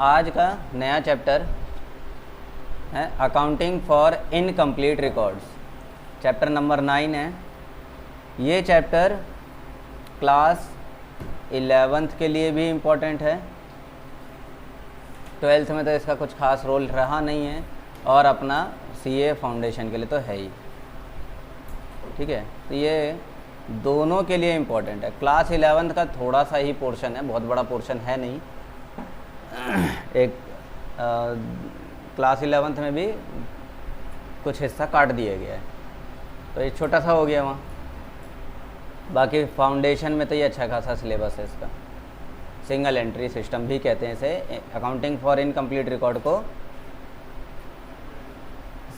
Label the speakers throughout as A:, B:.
A: आज का नया चैप्टर है accounting for incomplete records. Chapter number 9 है। ये चैप्टर क्लास 11th के लिए भी इम्पोर्टेंट है। 12th में तो इसका कुछ खास रोल रहा नहीं है, और अपना सीए फाउंडेशन के लिए तो है ही। ठीक है, तो ये दोनों के लिए इम्पोर्टेंट है। क्लास 11th का थोड़ा सा ही पोर्शन है, बहुत बड़ा पोर्शन है नहीं। एक क्लास 11th में भी कुछ हिस्सा काट दिया गया है, तो ये छोटा सा हो गया वहाँ। बाकी फाउंडेशन में तो ये अच्छा खासा सिलेबस है इसका। सिंगल एंट्री सिस्टम भी कहते हैं इसे। अकाउंटिंग फॉर इनकम्प्लीट रिकॉर्ड को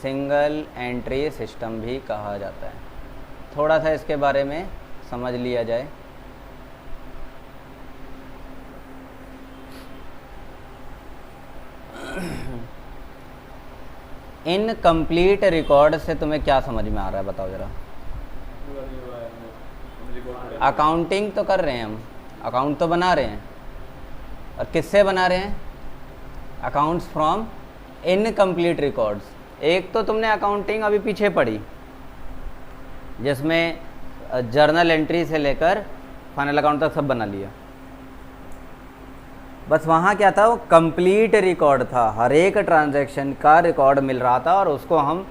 A: सिंगल एंट्री सिस्टम भी कहा जाता है। थोड़ा सा इसके बारे में समझ लिया जाए। इनकम्प्लीट रिकॉर्ड से तुम्हें क्या समझ में आ रहा है, बताओ ज़रा। अकाउंटिंग तो कर रहे हैं हम, अकाउंट तो बना रहे हैं, और किससे बना रहे हैं? Accounts from incomplete records. एक तो तुमने अकाउंटिंग अभी पीछे पढ़ी, जिसमें जर्नल एंट्री से लेकर फाइनल अकाउंट तक सब बना लिया। बस वहाँ क्या था, वो कंप्लीट रिकॉर्ड था। हर एक ट्रांजैक्शन का रिकॉर्ड मिल रहा था, और उसको हम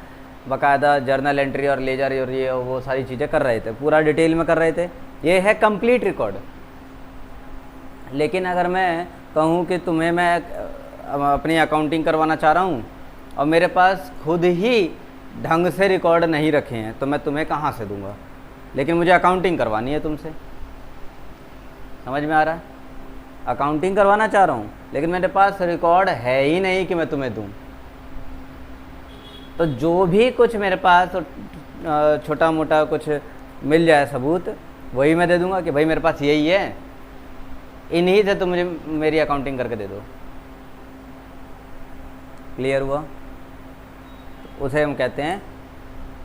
A: बाकायदा जर्नल एंट्री और लेजर और ये वो सारी चीज़ें कर रहे थे, पूरा डिटेल में कर रहे थे। ये है कंप्लीट रिकॉर्ड। लेकिन अगर मैं कहूँ कि तुम्हें मैं अपनी अकाउंटिंग करवाना चाह रहा हूँ, और मेरे पास खुद ही ढंग से रिकॉर्ड नहीं रखे हैं, तो मैं तुम्हें कहाँ से दूंगा? लेकिन मुझे अकाउंटिंग करवानी है तुमसे। समझ में आ रहा है? अकाउंटिंग करवाना चाह रहा हूँ, लेकिन मेरे पास रिकॉर्ड है ही नहीं कि मैं तुम्हें दूँ। तो जो भी कुछ मेरे पास छोटा मोटा कुछ मिल जाए सबूत, वही मैं दे दूँगा कि भाई मेरे पास यही है, इन्हीं से तुम मुझे मेरी अकाउंटिंग करके दे दो। क्लियर हुआ? उसे हम कहते हैं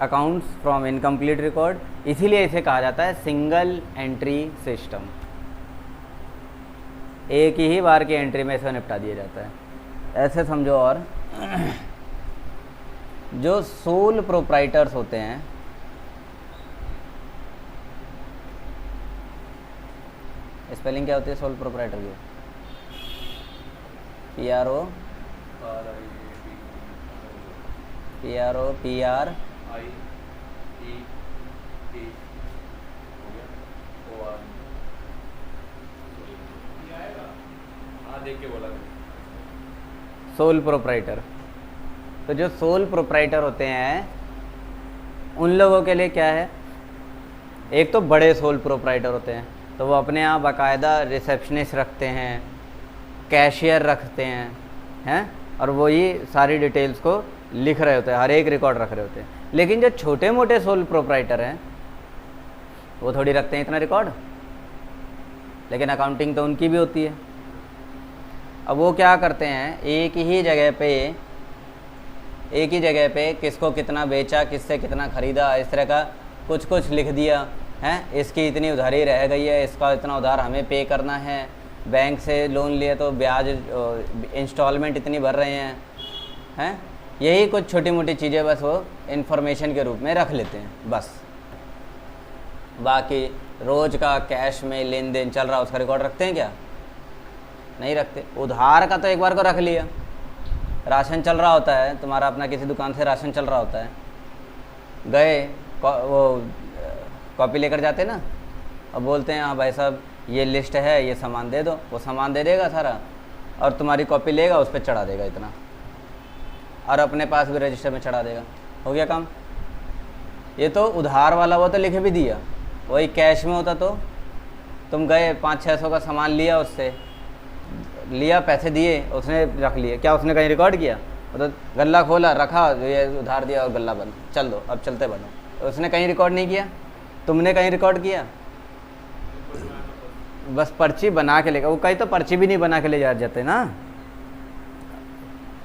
A: अकाउंट्स फ्रॉम इनकम्प्लीट रिकॉर्ड। इसीलिए इसे कहा जाता है सिंगल एंट्री सिस्टम। एक ही बार की एंट्री में इसे निपटा दिया जाता है, ऐसे समझो। और जो सोल प्रोप्राइटर्स होते हैं, स्पेलिंग क्या होती है सोल प्रोप्राइटर की? PROPR sole proprietor. तो जो सोल प्रोप्राइटर होते हैं, उन लोगों के लिए क्या है, एक तो बड़े सोल प्रोप्राइटर होते हैं, तो वो अपने यहाँ बाकायदा रिसेप्शनिस्ट रखते हैं, कैशियर रखते हैं, और वो ये सारी डिटेल्स को लिख रहे होते हैं, हर एक रिकॉर्ड रख रहे होते हैं। लेकिन जो छोटे मोटे सोल प्रोप्राइटर हैं, वो थोड़ी रखते हैं इतना रिकॉर्ड, लेकिन अकाउंटिंग तो उनकी भी होती है। अब वो क्या करते हैं, एक ही जगह पे किसको कितना बेचा, किससे कितना ख़रीदा, इस तरह का कुछ कुछ लिख दिया है। इसकी इतनी उधारी रह गई है, इसका इतना उधार हमें पे करना है, बैंक से लोन लिए तो ब्याज इंस्टॉलमेंट इतनी भर रहे हैं। यही कुछ छोटी मोटी चीज़ें बस वो इन्फॉर्मेशन के रूप में रख लेते हैं बस। बाकी रोज़ का कैश में लेन देन चल रहा, उसका रिकॉर्ड रखते हैं क्या? नहीं रखते। उधार का तो एक बार को रख लिया। राशन चल रहा होता है तुम्हारा, अपना किसी दुकान से राशन चल रहा होता है, गए वो कॉपी लेकर जाते ना, और बोलते हैं हाँ भाई साहब ये लिस्ट है, ये सामान दे दो। वो सामान दे देगा सारा, और तुम्हारी कॉपी लेगा, उस पर चढ़ा देगा इतना, और अपने पास भी रजिस्टर में चढ़ा देगा। हो गया काम। ये तो उधार वाला, वो तो लिख भी दिया। वही कैश में होता तो तुम गए 500-600 का सामान लिया, उससे लिया, पैसे दिए, उसने रख लिए। क्या उसने कहीं रिकॉर्ड किया? तो गल्ला खोला, रखा, ये उधार दिया और गल्ला बंद, चल दो, अब चलते बढ़ो। तो उसने कहीं रिकॉर्ड नहीं किया। तुमने कहीं रिकॉर्ड किया? बस पर्ची बना के लेकर। वो कहीं तो पर्ची भी नहीं बना के ले जाते ना।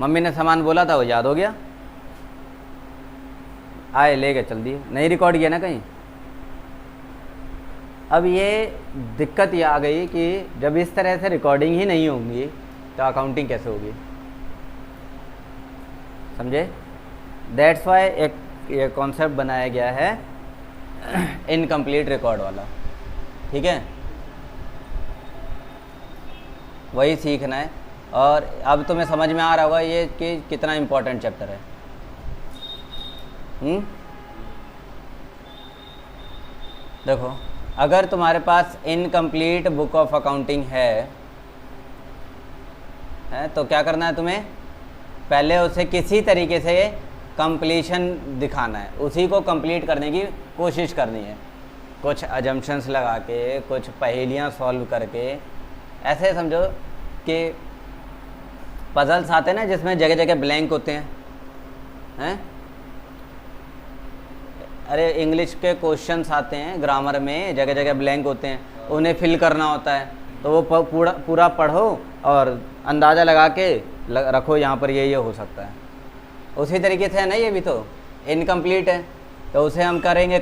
A: मम्मी ने सामान बोला था, वो याद हो गया, आए ले गए, चल दिए, नहीं रिकॉर्ड किया ना कहीं। अब ये दिक्कत ये आ गई कि जब इस तरह से रिकॉर्डिंग ही नहीं होंगी तो अकाउंटिंग कैसे होगी, समझे? दैट्स वाई एक ये कॉन्सेप्ट बनाया गया है इनकम्प्लीट रिकॉर्ड वाला, ठीक है? वही सीखना है। और अब तुम्हें समझ में आ रहा होगा ये कि कितना इम्पोर्टेंट चैप्टर है। देखो, अगर तुम्हारे पास इनकम्प्लीट बुक ऑफ अकाउंटिंग है तो क्या करना है तुम्हें? पहले उसे किसी तरीके से कंप्लीशन दिखाना है, उसी को कंप्लीट करने की कोशिश करनी है, कुछ अजम्पशंस लगा के, कुछ पहेलियाँ सॉल्व करके। ऐसे समझो कि पजल्स आते हैं ना जिसमें जगह जगह ब्लैंक होते हैं, अरे इंग्लिश के क्वेश्चंस आते हैं ग्रामर में, जगह जगह ब्लैंक होते हैं, उन्हें फिल करना होता है। तो वो पूरा पढ़ो और अंदाज़ा लगा के रखो यहाँ पर ये हो सकता है। उसी तरीके से है ना, ये भी तो इनकम्प्लीट है, तो उसे हम करेंगे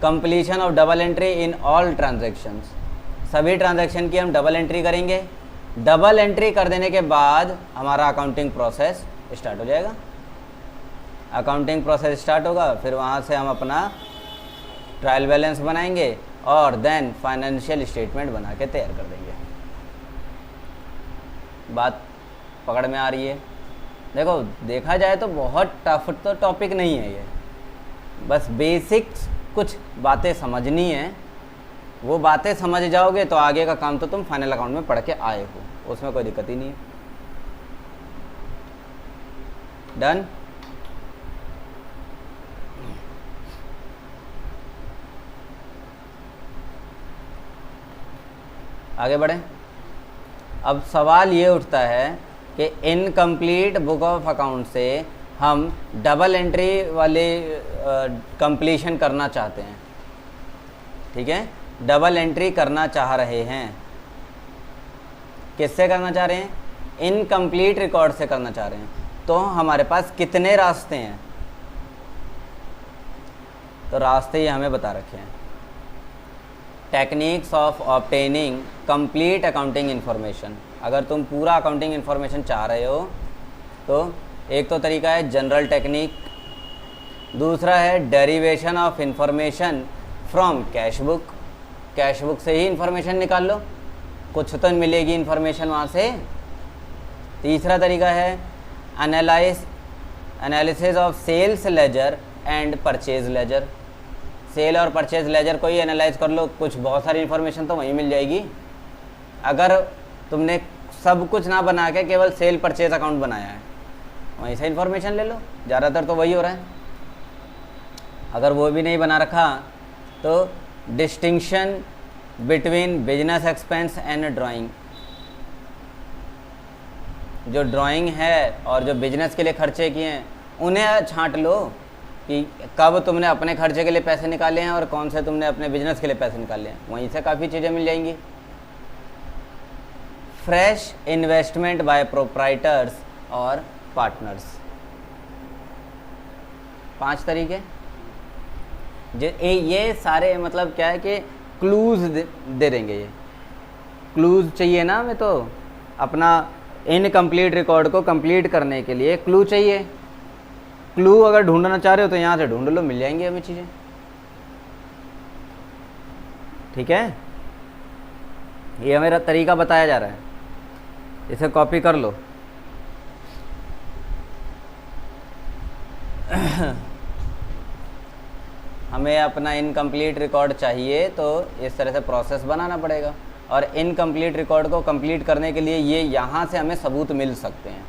A: completion of double entry in all transactions. सभी ट्रांजैक्शन की हम डबल एंट्री करेंगे। डबल एंट्री कर देने के बाद हमारा अकाउंटिंग प्रोसेस स्टार्ट हो जाएगा। अकाउंटिंग प्रोसेस स्टार्ट होगा, फिर वहाँ से हम अपना ट्रायल बैलेंस बनाएंगे और देन फाइनेंशियल स्टेटमेंट बना के तैयार कर देंगे। बात पकड़ में आ रही है? देखो, देखा जाए तो बहुत टफ तो टॉपिक नहीं है ये, बस बेसिक्स कुछ बातें समझनी है। वो बातें समझ जाओगे तो आगे का काम तो तुम फाइनल अकाउंट में पढ़ के आए हो, उसमें कोई दिक्कत ही नहीं है। डन? आगे बढ़ें। अब सवाल ये उठता है कि इनकम्प्लीट बुक ऑफ अकाउंट से हम डबल एंट्री वाले कंप्लीशन करना चाहते हैं, ठीक है? डबल एंट्री करना चाह रहे हैं। किससे करना चाह रहे हैं? इनकम्प्लीट रिकॉर्ड से करना चाह रहे हैं। तो हमारे पास कितने रास्ते हैं? तो रास्ते ये हमें बता रखे हैं। Techniques of obtaining complete accounting information. अगर तुम पूरा अकाउंटिंग इन्फॉर्मेशन चाह रहे हो तो एक तो तरीका है जनरल टेक्निक, दूसरा है derivation of information from cash book. Cash book से ही इंफॉर्मेशन निकाल लो, कुछ तो मिलेगी इंफॉर्मेशन वहाँ से। तीसरा तरीका है analysis of sales ledger and purchase ledger. Sale और परचेज लेजर को ही एनालाइज कर लो, कुछ बहुत सारी इन्फॉर्मेशन तो वहीं मिल जाएगी। अगर तुमने सब कुछ ना बना के केवल सेल परचेज अकाउंट बनाया है, वहीं से इन्फॉर्मेशन ले लो, ज़्यादातर तो वही हो रहा है। अगर वो भी नहीं बना रखा तो distinction between business expense and drawing. जो ड्राइंग है और जो बिजनेस के लिए खर्चे किए हैं उन्हें छांट लो कि कब तुमने अपने खर्चे के लिए पैसे निकाले हैं और कौन से तुमने अपने बिजनेस के लिए पैसे निकाले हैं, वहीं से काफ़ी चीज़ें मिल जाएंगी। फ्रेश इन्वेस्टमेंट बाय प्रोप्राइटर्स और पार्टनर्स। 5 तरीके ये सारे मतलब क्या है कि क्लूज दे देंगे। ये क्लूज चाहिए ना हमें, तो अपना इनकम्प्लीट रिकॉर्ड को कंप्लीट करने के लिए क्लू चाहिए। क्लू अगर ढूंढना चाह रहे हो तो यहाँ से ढूंढ लो, मिल जाएंगी हमें चीज़ें, ठीक है? ये मेरा तरीका बताया जा रहा है, इसे कॉपी कर लो। हमें अपना इनकम्प्लीट रिकॉर्ड चाहिए तो इस तरह से प्रोसेस बनाना पड़ेगा, और इनकम्प्लीट रिकॉर्ड को कंप्लीट करने के लिए ये यहाँ से हमें सबूत मिल सकते हैं।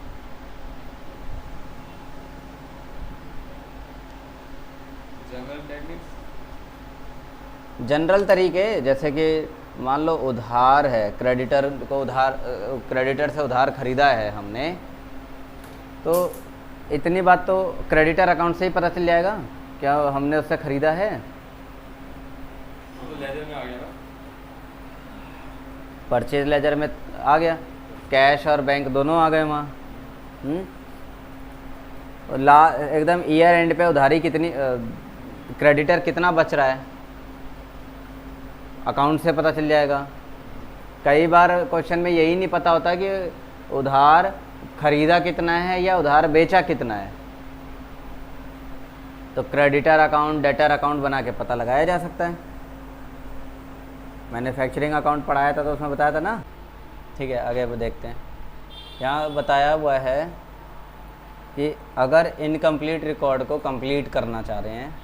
A: जनरल तरीके जैसे कि मान लो उधार है, क्रेडिटर से उधार खरीदा है हमने, तो इतनी बात तो क्रेडिटर अकाउंट से ही पता चल जाएगा क्या हमने उससे ख़रीदा है।
B: तो लेजर में आ गया ना,
A: परचेज लेजर में आ गया, कैश और बैंक दोनों आ गए वहाँ। एकदम ईयर एंड पे उधारी कितनी, क्रेडिटर कितना बच रहा है, अकाउंट से पता चल जाएगा। कई बार क्वेश्चन में यही नहीं पता होता कि उधार खरीदा कितना है या उधार बेचा कितना है, तो क्रेडिटर अकाउंट, डेटर अकाउंट बना के पता लगाया जा सकता है। मैन्युफैक्चरिंग अकाउंट पढ़ाया था तो उसमें बताया था ना। ठीक है, आगे वो देखते हैं। यहाँ बताया हुआ है कि अगर इनकम्प्लीट रिकॉर्ड को कंप्लीट करना चाह रहे हैं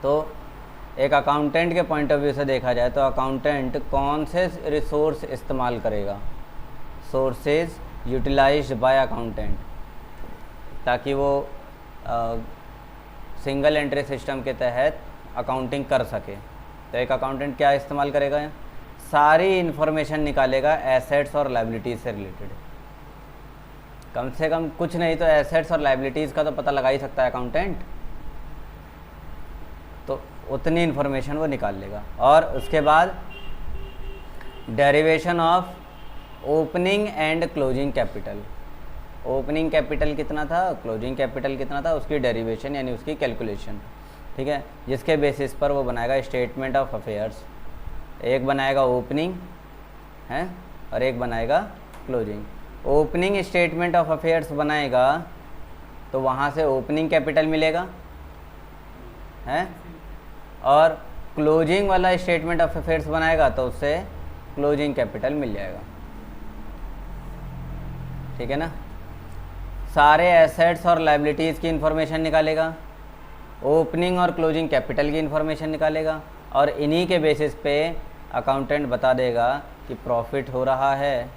A: तो एक अकाउंटेंट के पॉइंट ऑफ व्यू से देखा जाए तो अकाउंटेंट कौन से रिसोर्स इस्तेमाल करेगा, सोर्सेज यूटिलाइज्ड बाय अकाउंटेंट, ताकि वो सिंगल एंट्री सिस्टम के तहत अकाउंटिंग कर सके। तो एक अकाउंटेंट क्या इस्तेमाल करेगा, सारी इन्फॉर्मेशन निकालेगा एसेट्स और लायबिलिटीज़ से रिलेटेड। कम से कम कुछ नहीं तो एसेट्स और लायबिलिटीज़ का तो पता लगा ही सकता है अकाउंटेंट, तो उतनी इन्फॉर्मेशन वो निकाल लेगा। और उसके बाद derivation of opening and closing capital, opening capital कितना था, क्लोजिंग कैपिटल कितना था, उसकी डेरिवेशन यानी उसकी कैलकुलेशन। ठीक है, जिसके बेसिस पर वो बनाएगा स्टेटमेंट ऑफ अफेयर्स। एक बनाएगा ओपनिंग है और एक बनाएगा closing. Opening statement of affairs बनाएगा तो वहाँ से ओपनिंग कैपिटल मिलेगा है, और क्लोजिंग वाला स्टेटमेंट ऑफ अफेयर्स बनाएगा तो उससे क्लोजिंग कैपिटल मिल जाएगा। ठीक है ना। सारे एसेट्स और लायबिलिटीज़ की इन्फॉर्मेशन निकालेगा, ओपनिंग और क्लोजिंग कैपिटल की इन्फॉर्मेशन निकालेगा, और इन्हीं के बेसिस पे अकाउंटेंट बता देगा कि प्रॉफिट हो रहा है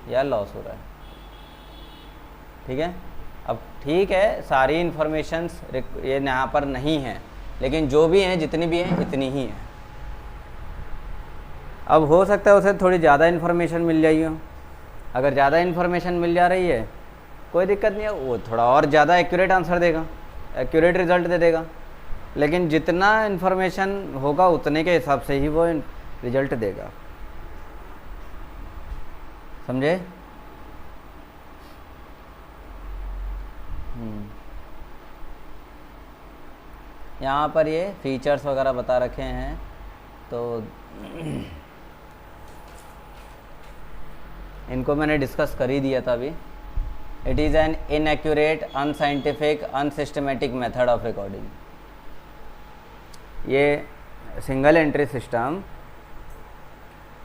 A: या लॉस हो रहा है। ठीक है। अब ठीक है, सारी इन्फॉर्मेशंस ये यहाँ पर नहीं है, लेकिन जो भी हैं, जितनी भी हैं, इतनी ही हैं। अब हो सकता है उसे थोड़ी ज़्यादा इन्फॉर्मेशन मिल जाएगी हो। अगर ज़्यादा इन्फॉर्मेशन मिल जा रही है कोई दिक्कत नहीं है, वो थोड़ा और ज़्यादा एक्यूरेट आंसर देगा, एक्यूरेट रिजल्ट दे देगा। लेकिन जितना इन्फॉर्मेशन होगा उतने के हिसाब से ही वो रिजल्ट देगा। समझे? यहाँ पर ये फीचर्स वगैरह बता रखे हैं, तो इनको मैंने डिस्कस कर ही दिया था अभी। It is an inaccurate, unscientific, unsystematic method of recording. ये सिंगल एंट्री सिस्टम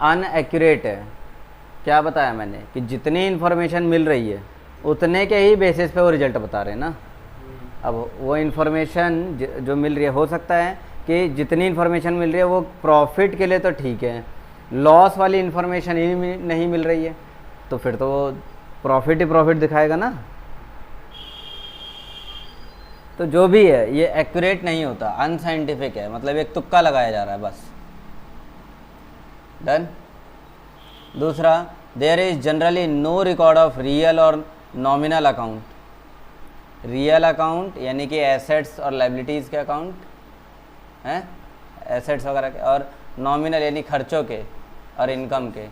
A: अनएक्यूरेट है। क्या बताया मैंने कि जितनी इन्फॉर्मेशन मिल रही है उतने के ही बेसिस पे वो रिजल्ट बता रहे हैं ना। अब वो इन्फॉर्मेशन जो मिल रही है, हो सकता है कि जितनी इन्फॉर्मेशन मिल रही है वो प्रॉफिट के लिए तो ठीक है, लॉस वाली इन्फॉर्मेशन ही नहीं मिल रही है, तो फिर तो वो प्रॉफिट ही प्रॉफिट दिखाएगा ना। तो जो भी है ये एक्यूरेट नहीं होता, अनसाइंटिफिक है, मतलब एक तुक्का लगाया जा रहा है बस। डन। दूसरा, there is generally no record of real और नॉमिनल अकाउंट। रियल अकाउंट यानी कि एसेट्स और लायबिलिटीज़ के अकाउंट हैं, एसेट्स वगैरह के, और नॉमिनल यानी खर्चों के और इनकम के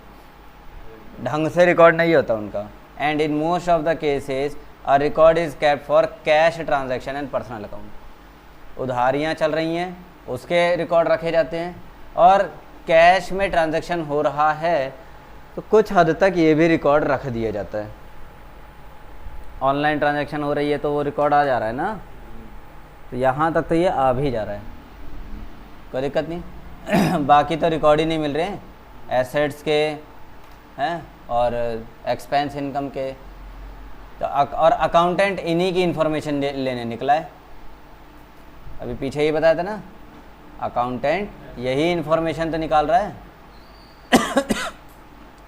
A: ढंग से रिकॉर्ड नहीं होता उनका। And in most of the cases a record is kept for cash transaction and personal account. उधारियाँ चल रही हैं उसके रिकॉर्ड रखे जाते हैं, और कैश में ट्रांजैक्शन हो रहा है तो कुछ हद तक ये भी रिकॉर्ड रख दिया जाता है। ऑनलाइन ट्रांजैक्शन हो रही है तो वो रिकॉर्ड आ जा रहा है ना, तो यहाँ तक तो ये आ भी जा रहा है, कोई दिक्कत नहीं। बाकी तो रिकॉर्ड ही नहीं मिल रहे हैं, एसेट्स के हैं और एक्सपेंस इनकम के। तो और अकाउंटेंट इन्हीं की इन्फॉर्मेशन लेने निकला है। अभी पीछे ही बताया था ना, अकाउंटेंट यही इन्फॉर्मेशन तो निकाल रहा है।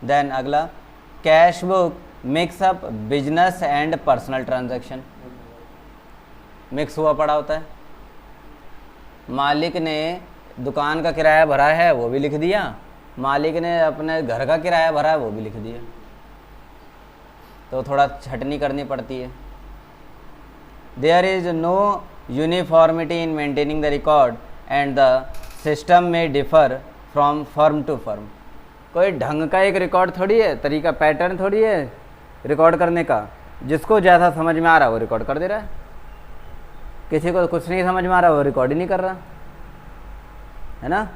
A: देन अगला, cash book mix up business and personal transaction. Mix हुआ पड़ा होता है। मालिक ने दुकान का किराया भरा है वो भी लिख दिया, मालिक ने अपने घर का किराया भरा है वो भी लिख दिया, तो थोड़ा छटनी करनी पड़ती है। There is no uniformity in maintaining the record and the system में differ from firm to firm. कोई ढंग का एक रिकॉर्ड थोड़ी है, तरीका पैटर्न थोड़ी है रिकॉर्ड करने का। जिसको जैसा समझ में आ रहा है वो रिकॉर्ड कर दे रहा है, किसी को कुछ नहीं समझ में आ रहा वो रिकॉर्ड ही नहीं कर रहा है ना।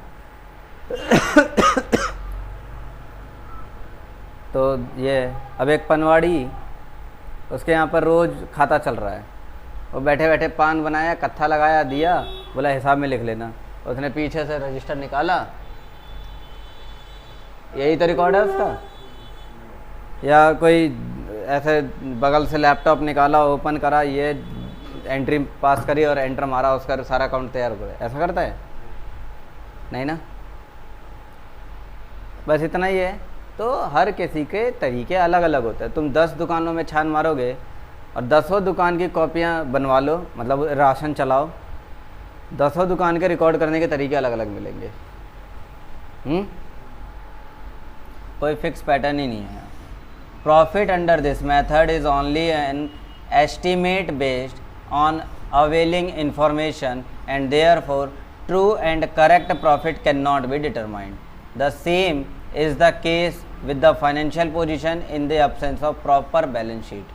A: तो ये अब एक पनवाड़ी, उसके यहाँ पर रोज़ खाता चल रहा है, वो बैठे बैठे पान बनाया, कत्था लगाया, दिया, बोला हिसाब में लिख लेना, उसने पीछे से रजिस्टर निकाला, यही तो रिकॉर्ड है उसका। या कोई ऐसे बगल से लैपटॉप निकाला, ओपन करा, ये एंट्री पास करी और एंटर मारा, उसका सारा अकाउंट तैयार हो गया, ऐसा करता है? नहीं ना। बस इतना ही है। तो हर किसी के तरीके अलग अलग होते हैं। तुम 10 दुकानों में छान मारोगे और 10 दुकान की कॉपियाँ बनवा लो, मतलब राशन चलाओ, 10 दुकान के रिकॉर्ड करने के तरीके अलग अलग मिलेंगे। कोई फिक्स पैटर्न ही नहीं है। Profit under this method is only an estimate based on availing information and therefore true and correct profit can not be determined. The same is the case with the financial position in the absence of proper balance sheet।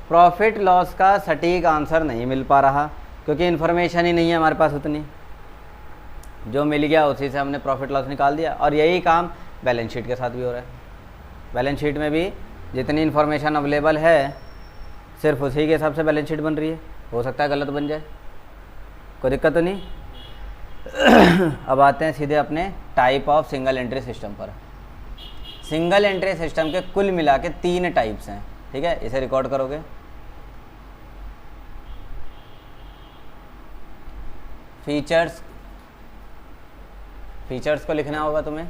A: Profit loss का सटीक answer नहीं मिल पा रहा क्योंकि information ही नहीं है हमारे पास उतनी, जो मिल गया उसी से हमने प्रॉफिट लॉस निकाल दिया। और यही काम बैलेंस शीट के साथ भी हो रहा है। बैलेंस शीट में भी जितनी इन्फॉर्मेशन अवेलेबल है सिर्फ उसी के हिसाब से बैलेंस शीट बन रही है। हो सकता है गलत बन जाए, कोई दिक्कत तो नहीं। अब आते हैं सीधे अपने type of single entry system पर। सिंगल एंट्री सिस्टम के कुल मिला के 3 टाइप्स हैं, ठीक है। इसे रिकॉर्ड करोगे, फीचर्स को लिखना होगा तुम्हें,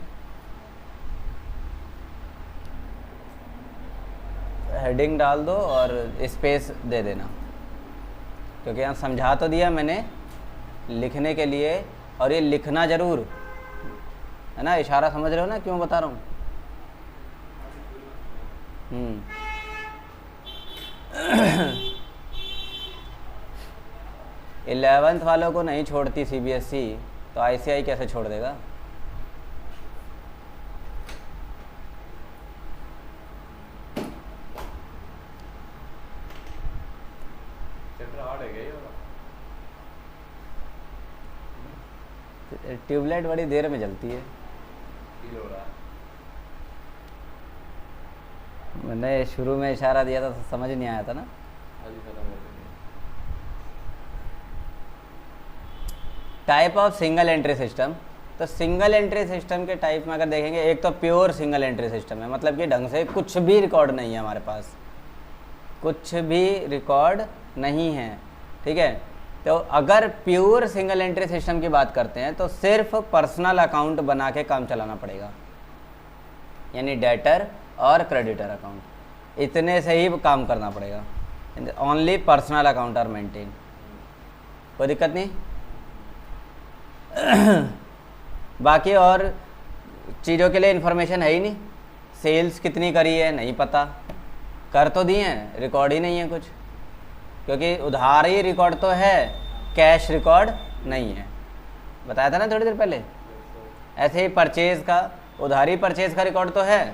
A: हेडिंग डाल दो और स्पेस दे देना, क्योंकि यहाँ समझा तो दिया मैंने लिखने के लिए, और ये लिखना जरूर है ना। इशारा समझ रहे हो ना क्यों बता रहा हूँ। 11th वालों को नहीं छोड़ती CBSE, तो ICI कैसे छोड़ देगा। ट्यूबलाइट बड़ी देर में जलती है। मैंने शुरू में इशारा दिया था तो समझ नहीं आया था ना। Type of single entry system. तो सिंगल एंट्री सिस्टम के टाइप में अगर देखेंगे, एक तो प्योर सिंगल एंट्री सिस्टम है, मतलब कि ढंग से कुछ भी रिकॉर्ड नहीं है हमारे पास, कुछ भी रिकॉर्ड नहीं है, ठीक है। तो अगर प्योर सिंगल एंट्री सिस्टम की बात करते हैं तो सिर्फ पर्सनल अकाउंट बना के काम चलाना पड़ेगा, यानी डेटर और क्रेडिटर अकाउंट, इतने से ही काम करना पड़ेगा। Only personal account are maintain, कोई दिक्कत नहीं। बाकी और चीज़ों के लिए इन्फॉर्मेशन है ही नहीं। सेल्स कितनी करी है नहीं पता, कर तो दिए हैं, रिकॉर्ड ही नहीं है कुछ, क्योंकि उधार ही रिकॉर्ड तो है, कैश रिकॉर्ड नहीं है। बताया था ना थोड़ी देर पहले। ऐसे ही परचेज का, उधारी परचेज का रिकॉर्ड तो है,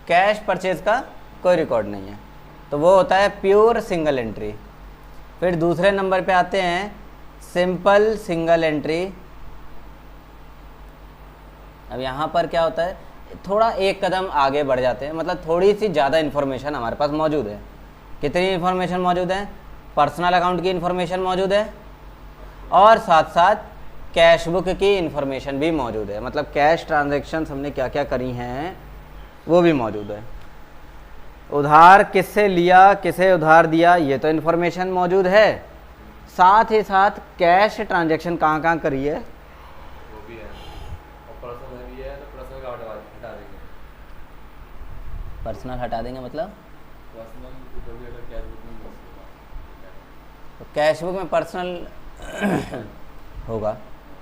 A: कैश परचेज का कोई रिकॉर्ड नहीं है, तो वो होता है प्योर सिंगल एंट्री। फिर दूसरे नंबर पे आते हैं सिंपल सिंगल एंट्री। अब यहाँ पर क्या होता है, थोड़ा एक कदम आगे बढ़ जाते हैं, मतलब थोड़ी सी ज़्यादा इन्फॉर्मेशन हमारे पास मौजूद है। कितनी इन्फॉर्मेशन मौजूद है, पर्सनल अकाउंट की इन्फॉर्मेशन मौजूद है और साथ साथ कैश बुक की इन्फॉर्मेशन भी मौजूद है, मतलब कैश ट्रांजैक्शन हमने क्या क्या करी हैं वो भी मौजूद है। उधार किससे लिया, किसे उधार दिया, ये तो इन्फॉर्मेशन मौजूद है, साथ ही साथ कैश ट्रांजैक्शन कहाँ कहाँ करी है
B: वो भी है, और पर्सनल भी है, तो पर्सनल का हटा देंगे।
A: पर्सनल हटा देंगे मतलब
B: पर्सनल जो भी अगर कैश बुक में
A: तो कैश बुक में पर्सनल होगा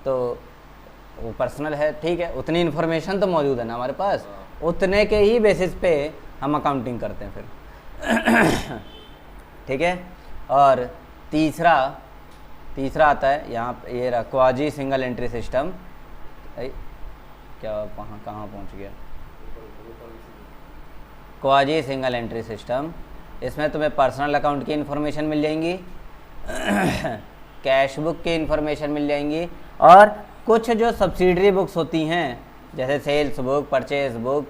A: तो वो पर्सनल है, ठीक है, उतनी इन्फॉर्मेशन तो मौजूद है ना हमारे पास, उतने के ही बेसिस पे हम अकाउंटिंग करते हैं फिर। ठीक है। और तीसरा आता है यहाँ, ये रहा क्वाजी सिंगल एंट्री सिस्टम। क्या वहाँ कहाँ पहुँच गया, क्वाजी सिंगल एंट्री सिस्टम। इसमें तुम्हें पर्सनल अकाउंट की इन्फॉर्मेशन मिल जाएंगी, कैश बुक की इन्फॉर्मेशन मिल जाएंगी, और कुछ जो सब्सिडरी बुक्स होती हैं जैसे सेल्स बुक, परचेज बुक,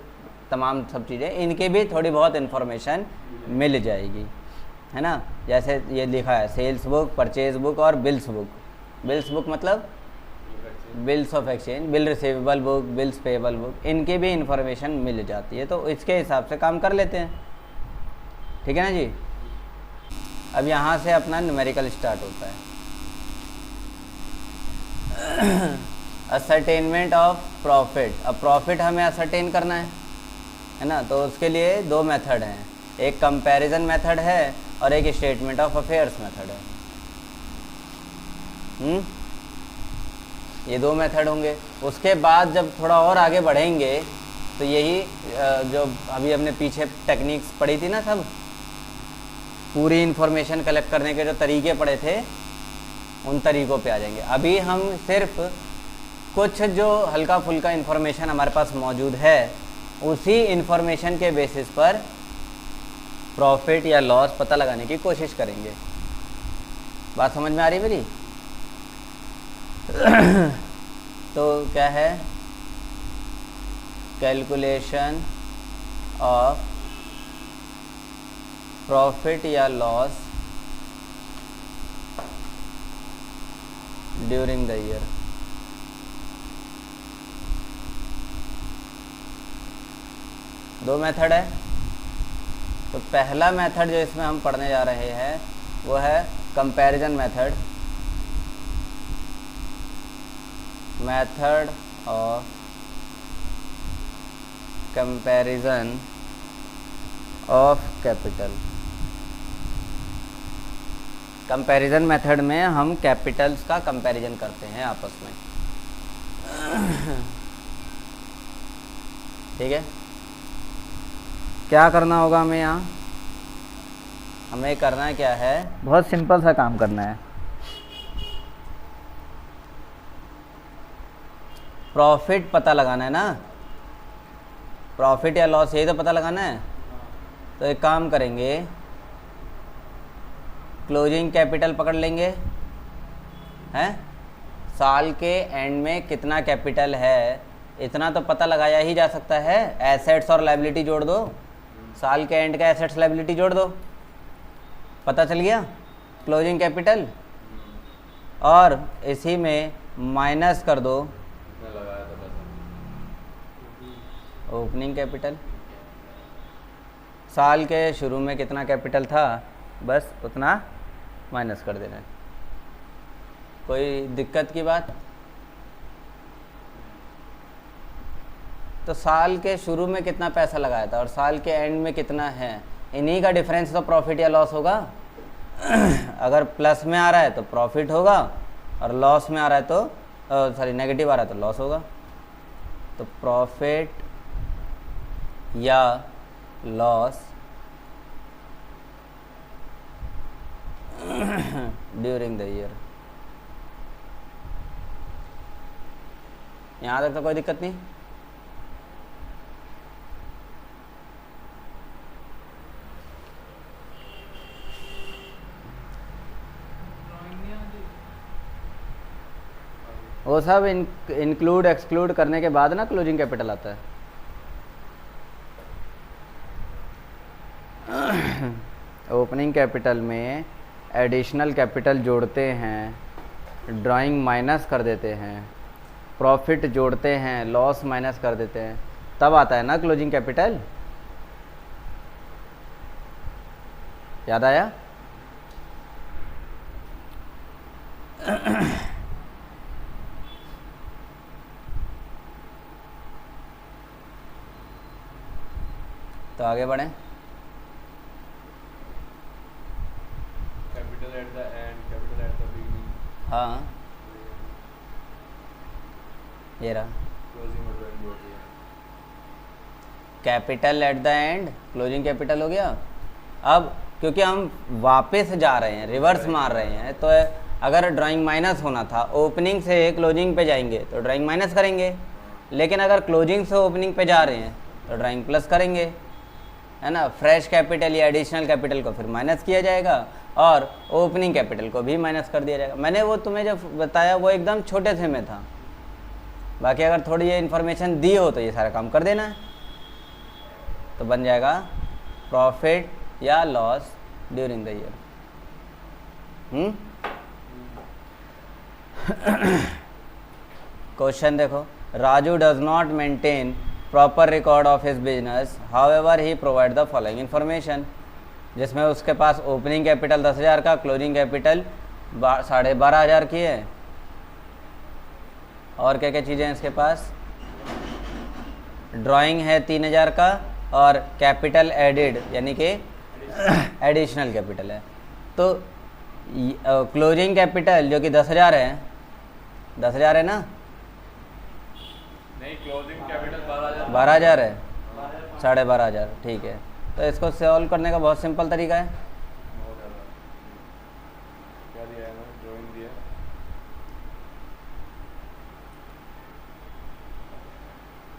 A: तमाम सब चीज़ें, इनकी भी थोड़ी बहुत इन्फॉर्मेशन मिल जाएगी, है ना। जैसे ये लिखा है सेल्स बुक, परचेज बुक और बिल्स बुक। बिल्स बुक मतलब bills of exchange, bill receivable book, bills payable book, इनकी भी इंफॉर्मेशन मिल जाती है, तो इसके हिसाब से काम कर लेते हैं, ठीक है ना जी। अब यहाँ से अपना न्यूमेरिकल स्टार्ट होता है। Ascertainment of profit. अब प्रॉफिट हमें असरटेन करना है ना, तो उसके लिए दो मेथड हैं, एक कंपैरिजन मेथड है और एक स्टेटमेंट ऑफ अफेयर्स मेथड है। ये दो मेथड होंगे। उसके बाद जब थोड़ा और आगे बढ़ेंगे तो यही जो अभी हमने पीछे टेक्निक्स पढ़ी थी ना, सब पूरी इंफॉर्मेशन कलेक्ट करने के जो तरीके पढ़े थे उन तरीक़ों पे आ जाएंगे। अभी हम सिर्फ कुछ जो हल्का फुल्का इन्फॉर्मेशन हमारे पास मौजूद है उसी इन्फॉर्मेशन के बेसिस पर प्रॉफिट या लॉस पता लगाने की कोशिश करेंगे। बात समझ में आ रही है मेरी? तो क्या है, कैलकुलेशन ऑफ प्रॉफिट या लॉस ड्यूरिंग द ईयर। दो मेथड है। तो पहला मेथड जो इसमें हम पढ़ने जा रहे हैं वो है comparison method, method of comparison of capital. Comparison method में हम कैपिटल्स का कंपैरिजन करते हैं आपस में, ठीक है। क्या करना होगा हमें यहाँ, हमें करना क्या है, बहुत सिंपल सा काम करना है। प्रॉफिट पता लगाना है ना, प्रॉफिट या लॉस यही तो पता लगाना है। तो एक काम करेंगे, क्लोजिंग कैपिटल पकड़ लेंगे, हैं, साल के एंड में कितना कैपिटल है इतना तो पता लगाया ही जा सकता है। एसेट्स और लायबिलिटी जोड़ दो, साल के एंड का एसेट्स लायबिलिटी जोड़ दो, पता चल गया क्लोजिंग कैपिटल, और इसी में माइनस कर दो
B: मैं लगाया था पैसा।
A: Opening capital. साल के शुरू में कितना कैपिटल था बस उतना माइनस कर देना है। कोई दिक्कत की बात? तो साल के शुरू में कितना पैसा लगाया था और साल के एंड में कितना है, इन्हीं का डिफरेंस तो प्रॉफिट या लॉस होगा। अगर प्लस में आ रहा है तो प्रॉफिट होगा और लॉस में आ रहा है तो सॉरी नेगेटिव आ रहा है तो लॉस होगा। तो प्रॉफिट या लॉस ड्यूरिंग द ईयर। यहाँ तक तो कोई दिक्कत नहीं। वो सब इंक्लूड एक्सक्लूड करने के बाद ना क्लोजिंग कैपिटल आता है। ओपनिंग कैपिटल में एडिशनल कैपिटल जोड़ते हैं, ड्राइंग माइनस कर देते हैं, प्रॉफिट जोड़ते हैं, लॉस माइनस कर देते हैं, तब आता है ना क्लोजिंग कैपिटल। याद आया? तो आगे बढ़ें।
B: Capital at the end, capital at the beginning.
A: हाँ ये रहा
B: क्लोजिंग और ड्राइंग जोड़ दिया।
A: Capital at the end, closing capital हो गया। अब क्योंकि हम वापस जा रहे हैं, रिवर्स मार रहे हैं, तो अगर ड्राइंग माइनस होना था, ओपनिंग से क्लोजिंग पे जाएंगे तो ड्राइंग माइनस करेंगे, लेकिन अगर क्लोजिंग से ओपनिंग पे जा रहे हैं तो ड्राइंग प्लस करेंगे, है ना। फ्रेश कैपिटल या एडिशनल कैपिटल को फिर माइनस किया जाएगा और ओपनिंग कैपिटल को भी माइनस कर दिया जाएगा। मैंने वो तुम्हें जो बताया वो एकदम छोटे से में था, बाकी अगर थोड़ी ये इन्फॉर्मेशन दी हो तो ये सारा काम कर देना है। तो बन जाएगा प्रॉफिट या loss during the year. Question देखो, Raju does not maintain proper record of his business, however he provide the following information, जिसमें उसके पास ओपनिंग कैपिटल 10,000 का, क्लोजिंग कैपिटल 12,500 की है, और क्या क्या चीज़ें हैं इसके पास, ड्राइंग है 3,000 का, और कैपिटल एडिड यानी कि एडिशनल कैपिटल है। तो क्लोजिंग कैपिटल जो कि 10,000 है, 10,000 है ना,
B: नहीं क्लोजिंग कैपिटल 12,000
A: 12,000 है, 12,500, ठीक है। तो इसको सॉल्व करने का बहुत सिंपल तरीका है,
B: बहुत ज़्यादा। क्या दिया है ना, ड्राइंग दिया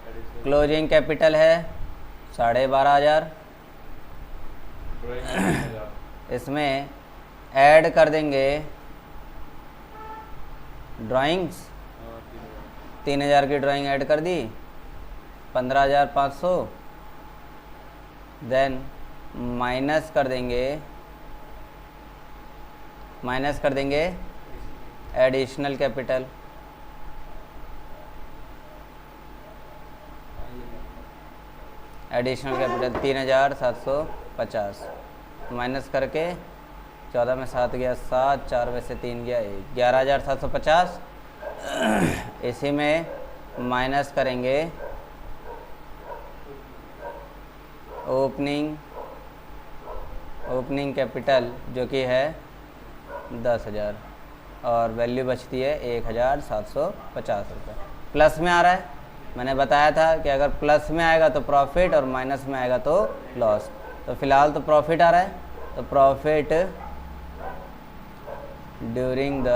B: एडिशनल
A: क्लोजिंग कैपिटल है 12,500,
B: ड्राइंग
A: इसमें ऐड कर देंगे ड्राइंग्स, 3,000 की ड्राइंग ऐड कर दी, 15,500, देन माइनस कर देंगे additional capital, additional capital 3,750 minus करके 14 में 7 गया 7, 4 में से 3 गया 1, 11,750। इसी में माइनस करेंगे ओपनिंग कैपिटल जो कि है 10,000, और वैल्यू बचती है 1,750 रुपये। प्लस में आ रहा है, मैंने बताया था कि अगर प्लस में आएगा तो प्रॉफिट और माइनस में आएगा तो लॉस। तो फिलहाल तो प्रॉफिट आ रहा है, तो profit during the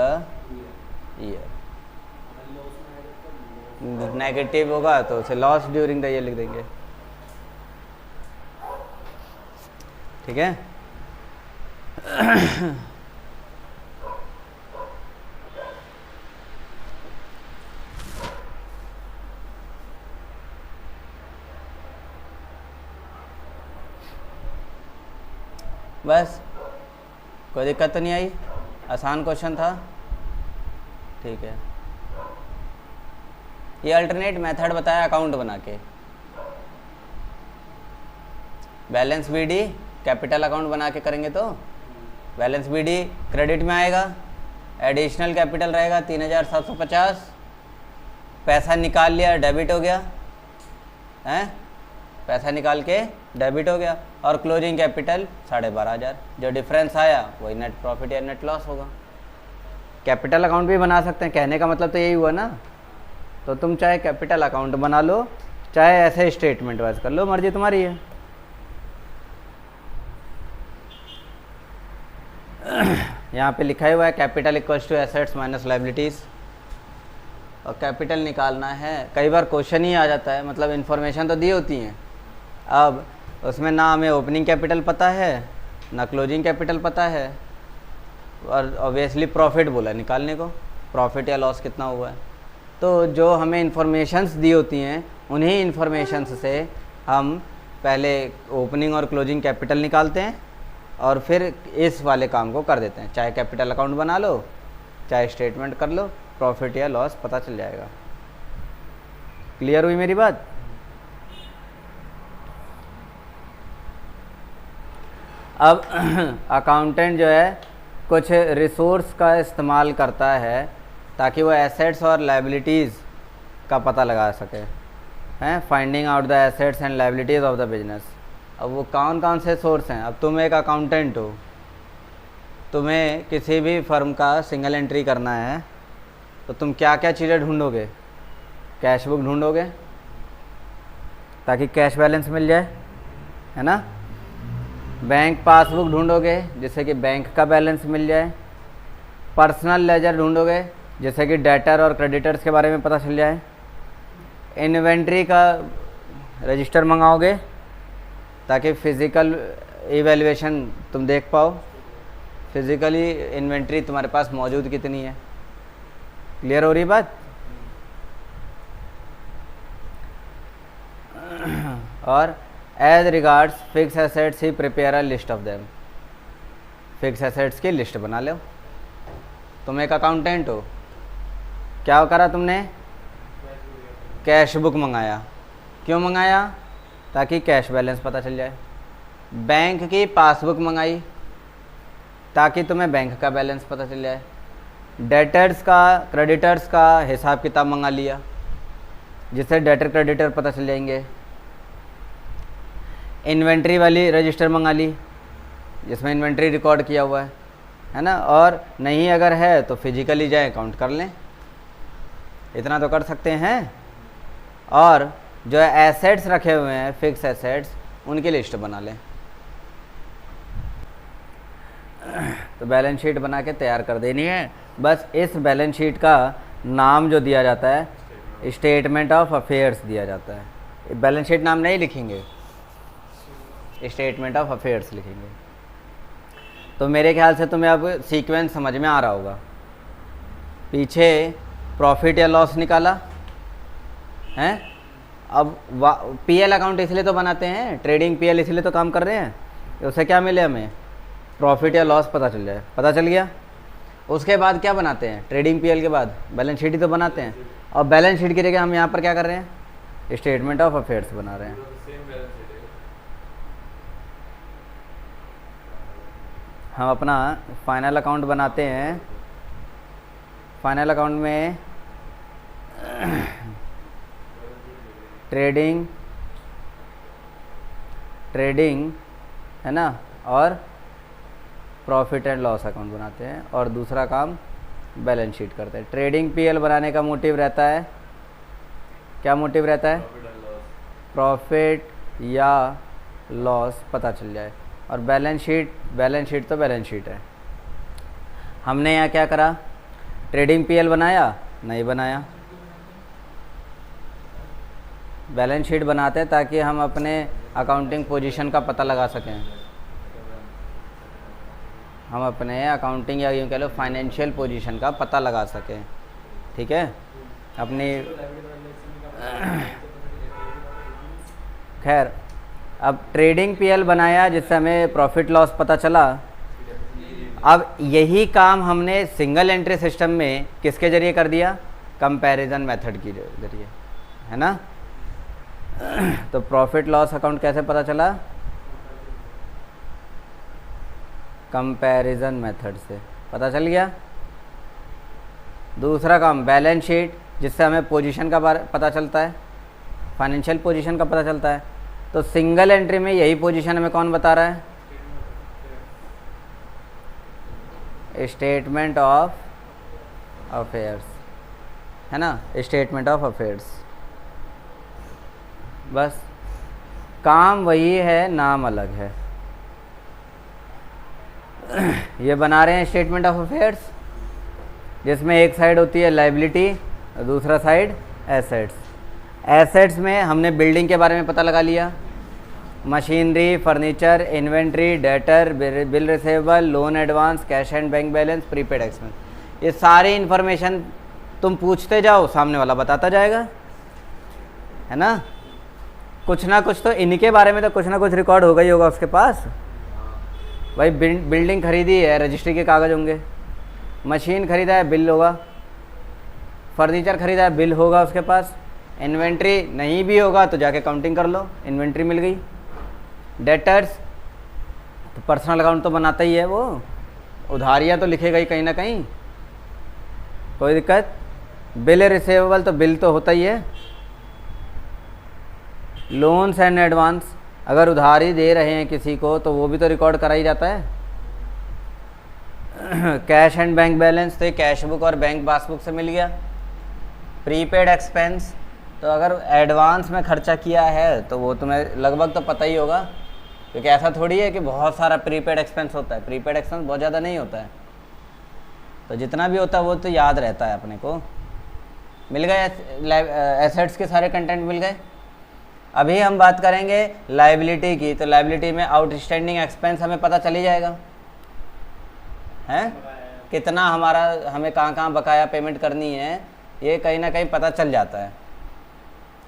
A: year, negative होगा तो उसे लॉस ड्यूरिंग द ईयर लिख देंगे, ठीक है। बस, कोई दिक्कत तो नहीं आई, आसान क्वेश्चन था, ठीक है। ये अल्टरनेट मेथड बताया अकाउंट बना के, बैलेंस बीडी कैपिटल अकाउंट बना के करेंगे तो बैलेंस बीडी क्रेडिट में आएगा, एडिशनल कैपिटल रहेगा 3,750, पैसा निकाल लिया डेबिट हो गया, हैं, पैसा निकाल के डेबिट हो गया, और क्लोजिंग कैपिटल 12,500, जो डिफरेंस आया वही नेट प्रॉफिट या नेट लॉस होगा। कैपिटल अकाउंट भी बना सकते हैं, कहने का मतलब तो यही हुआ ना। तो तुम चाहे कैपिटल अकाउंट बना लो, चाहे ऐसे स्टेटमेंट वाइज कर लो, मर्जी तुम्हारी है। यहाँ पे लिखा हुआ है capital equals to assets minus liabilities, और कैपिटल निकालना है। कई बार क्वेश्चन ही आ जाता है, मतलब इन्फॉर्मेशन तो दी होती हैं, अब उसमें ना हमें ओपनिंग कैपिटल पता है ना क्लोजिंग कैपिटल पता है, और ऑब्वियसली प्रॉफिट बोला निकालने को, प्रॉफिट या लॉस कितना हुआ है। तो जो हमें इन्फॉर्मेशंस दी होती हैं उन्हीं इन्फॉर्मेशंस से हम पहले ओपनिंग और क्लोजिंग कैपिटल निकालते हैं, और फिर इस वाले काम को कर देते हैं। चाहे कैपिटल अकाउंट बना लो, चाहे स्टेटमेंट कर लो, प्रॉफिट या लॉस पता चल जाएगा। क्लियर हुई मेरी बात? अब अकाउंटेंट जो है कुछ रिसोर्स का इस्तेमाल करता है ताकि वो एसेट्स और लायबिलिटीज़ का पता लगा सके, हैं, finding out the assets and liabilities of the business. अब वो कौन कौन से सोर्स हैं? अब तुम एक अकाउंटेंट हो, तुम्हें किसी भी फर्म का सिंगल एंट्री करना है, तो तुम क्या क्या चीज़ें ढूंढोगे? कैश बुक ढूंढोगे ताकि कैश बैलेंस मिल जाए, है ना। बैंक पासबुक ढूंढोगे जिससे कि बैंक का बैलेंस मिल जाए। पर्सनल लेजर ढूंढोगे जिससे कि डेटर और क्रेडिटर्स के बारे में पता चल जाए। इन्वेंट्री का रजिस्टर मंगाओगे ताकि फ़िज़िकल इवैल्यूएशन तुम देख पाओ, फिज़िकली इन्वेंट्री तुम्हारे पास मौजूद कितनी है। क्लियर हो रही बात? और एज रिगार्ड्स फिक्स एसेट्स ही prepare a list of them. Fix assets की लिस्ट बना लो। तुम एक अकाउंटेंट हो, क्या करा तुमने? कैश बुक मंगाया। क्यों मंगाया? ताकि कैश बैलेंस पता चल जाए। बैंक की पासबुक मंगाई ताकि तुम्हें बैंक का बैलेंस पता चल जाए। डेटर्स का, क्रेडिटर्स का हिसाब किताब मंगा लिया जिससे डेटर क्रेडिटर पता चल जाएंगे। इन्वेंट्री वाली रजिस्टर मंगा ली जिसमें इन्वेंट्री रिकॉर्ड किया हुआ है ना। और नहीं अगर है तो फिजिकली जाए काउंट कर लें। इतना तो कर सकते हैं। और जो एसेट्स रखे हुए हैं फिक्स एसेट्स, उनकी लिस्ट बना लें। तो बैलेंस शीट बना के तैयार कर देनी है। बस इस बैलेंस शीट का नाम जो दिया जाता है स्टेटमेंट ऑफ अफेयर्स दिया जाता है। बैलेंस शीट नाम नहीं लिखेंगे, स्टेटमेंट ऑफ अफेयर्स लिखेंगे। तो मेरे ख्याल से तुम्हें अब सीक्वेंस समझ में आ रहा होगा। पीछे प्रॉफिट या लॉस निकाला है। अब पीएल अकाउंट इसलिए तो बनाते हैं, ट्रेडिंग पीएल इसलिए तो काम कर रहे हैं, तो उससे क्या मिले हमें? प्रॉफिट या लॉस पता चल जाए। पता चल गया। उसके बाद क्या बनाते हैं? ट्रेडिंग पीएल के बाद बैलेंस शीट ही तो बनाते हैं। और बैलेंस शीट की जगह हम यहाँ पर क्या कर रहे हैं? स्टेटमेंट ऑफ अफेयर्स बना रहे हैं। हम अपना फाइनल अकाउंट बनाते हैं। फाइनल अकाउंट में ट्रेडिंग है ना, और प्रॉफिट एंड लॉस अकाउंट बनाते हैं। और दूसरा काम बैलेंस शीट करते हैं। ट्रेडिंग पीएल बनाने का मोटिव रहता है, क्या मोटिव रहता है? प्रॉफिट या लॉस पता चल जाए। और बैलेंस शीट तो बैलेंस शीट है। हमने यहाँ क्या करा? ट्रेडिंग पीएल बनाया? नहीं बनाया। बैलेंस शीट बनाते हैं ताकि हम अपने अकाउंटिंग पोजीशन का पता लगा सकें। हम अपने अकाउंटिंग या यूँ कह लो फाइनेंशियल पोजीशन का पता लगा सकें। ठीक है। अपनी खैर, अब ट्रेडिंग पीएल बनाया जिससे हमें प्रॉफिट लॉस पता चला। अब यही काम हमने सिंगल एंट्री सिस्टम में किसके ज़रिए कर दिया? कंपैरिजन मेथड के ज़रिए, है ना। तो प्रॉफिट लॉस अकाउंट कैसे पता चला? कंपैरिजन मेथड से पता चल गया। दूसरा काम बैलेंस शीट, जिससे हमें पोजीशन का पता चलता है, फाइनेंशियल पोजीशन का पता चलता है। तो सिंगल एंट्री में यही पोजीशन हमें कौन बता रहा है? स्टेटमेंट ऑफ अफेयर्स, है ना। Statement of affairs. बस काम वही है, नाम अलग है। ये बना रहे हैं स्टेटमेंट ऑफ अफेयर्स, जिसमें एक साइड होती है लायबिलिटी और दूसरा साइड एसेट्स। एसेट्स में हमने बिल्डिंग के बारे में पता लगा लिया, machinery, furniture, inventory, debtor, bill receivable, loan advance, cash and bank balance, prepaid expense. ये सारी इन्फॉर्मेशन तुम पूछते जाओ, सामने वाला बताता जाएगा, है ना। कुछ ना कुछ तो इनके बारे में तो कुछ ना कुछ रिकॉर्ड होगा ही होगा उसके पास। भाई बिल्डिंग खरीदी है, रजिस्ट्री के कागज़ होंगे। मशीन खरीदा है, बिल होगा। फर्नीचर खरीदा है, बिल होगा उसके पास। इन्वेंट्री नहीं भी होगा तो जाके काउंटिंग कर लो, इन्वेंट्री मिल गई। डेटर्स तो पर्सनल अकाउंट तो बनाता ही है, वो उधारियाँ तो लिखेगा ही कहीं ना कहीं, कोई दिक्कत। बिल रिसीवेबल तो बिल तो होता ही है। लोन्स एंड एडवांस, अगर उधारी दे रहे हैं किसी को तो वो भी तो रिकॉर्ड करा ही जाता है। कैश एंड बैंक बैलेंस, तो ये कैश बुक और बैंक पासबुक से मिल गया। प्रीपेड एक्सपेंस, तो अगर एडवांस में खर्चा किया है तो वो तुम्हें लगभग तो पता ही होगा, क्योंकि ऐसा थोड़ी है कि बहुत सारा प्रीपेड एक्सपेंस होता है। प्रीपेड एक्सपेंस बहुत ज़्यादा नहीं होता है, तो जितना भी होता है वो तो याद रहता है अपने को। मिल गए एसेट्स के सारे कंटेंट मिल गए। अभी हम बात करेंगे लायबिलिटी की, तो लायबिलिटी में आउटस्टैंडिंग एक्सपेंस हमें पता चल ही जाएगा, हैं कितना हमारा, हमें कहाँ कहाँ बकाया पेमेंट करनी है, ये कहीं ना कहीं पता चल जाता है।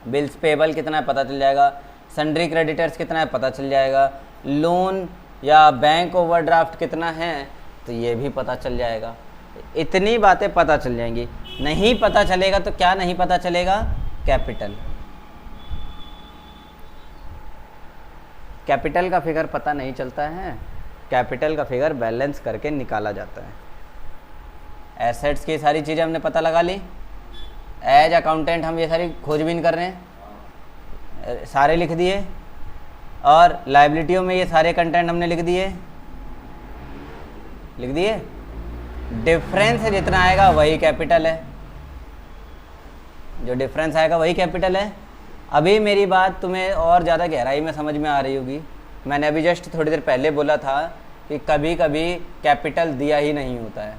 A: बिल्स पेबल कितना है पता चल जाएगा। सन्ड्री क्रेडिटर्स कितना है पता चल जाएगा, लोन या बैंक ओवरड्राफ्ट कितना है तो ये भी पता चल जाएगा। इतनी बातें पता चल जाएंगी। नहीं पता चलेगा तो क्या नहीं पता चलेगा? कैपिटल। कैपिटल का फिगर पता नहीं चलता है, कैपिटल का फिगर बैलेंस करके निकाला जाता है। एसेट्स की सारी चीज़ें हमने पता लगा ली, एज अकाउंटेंट हम ये सारी खोजबीन कर रहे हैं, सारे लिख दिए, और लाइबिलिटियों में ये सारे कंटेंट हमने लिख दिए। डिफरेंस जितना आएगा वही कैपिटल है, जो डिफरेंस आएगा वही कैपिटल है। अभी मेरी बात तुम्हें और ज़्यादा गहराई में समझ में आ रही होगी। मैंने अभी जस्ट थोड़ी देर पहले बोला था कि कभी कभी कैपिटल दिया ही नहीं होता है,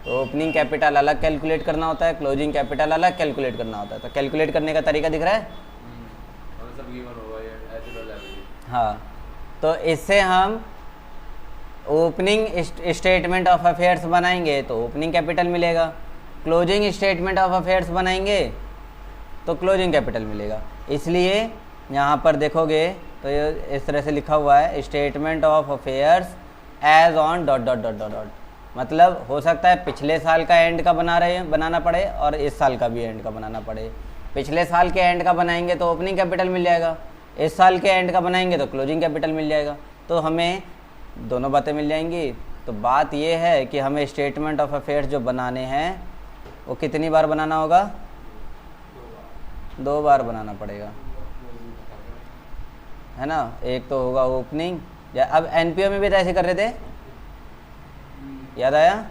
A: तो ओपनिंग कैपिटल अलग कैलकुलेट करना होता है, क्लोजिंग कैपिटल अलग कैलकुलेट करना होता है। तो कैलकुलेट करने का तरीका दिख रहा है?
B: सब गिवन होगा ये एज वेल एज।
A: हाँ, तो इससे हम ओपनिंग स्टेटमेंट ऑफ अफेयर्स बनाएंगे तो ओपनिंग कैपिटल मिलेगा, क्लोजिंग स्टेटमेंट ऑफ अफेयर्स बनाएंगे तो क्लोजिंग कैपिटल मिलेगा। इसलिए यहाँ पर देखोगे तो ये इस तरह से लिखा हुआ है, statement of affairs as on dot dot dot dot dot. मतलब हो सकता है पिछले साल का एंड का बनाना पड़े और इस साल का भी एंड का बनाना पड़े। पिछले साल के एंड का बनाएंगे तो ओपनिंग कैपिटल मिल जाएगा, इस साल के एंड का बनाएंगे तो क्लोजिंग कैपिटल मिल जाएगा। तो हमें दोनों बातें मिल जाएंगी। तो बात ये है कि हमें स्टेटमेंट ऑफ अफेयर्स जो बनाने हैं वो कितनी बार बनाना होगा? 2 बार बनाना पड़ेगा, है ना। एक तो होगा ओपनिंग, या अब एनपीओ में भी तो ऐसे कर रहे थे, याद आया?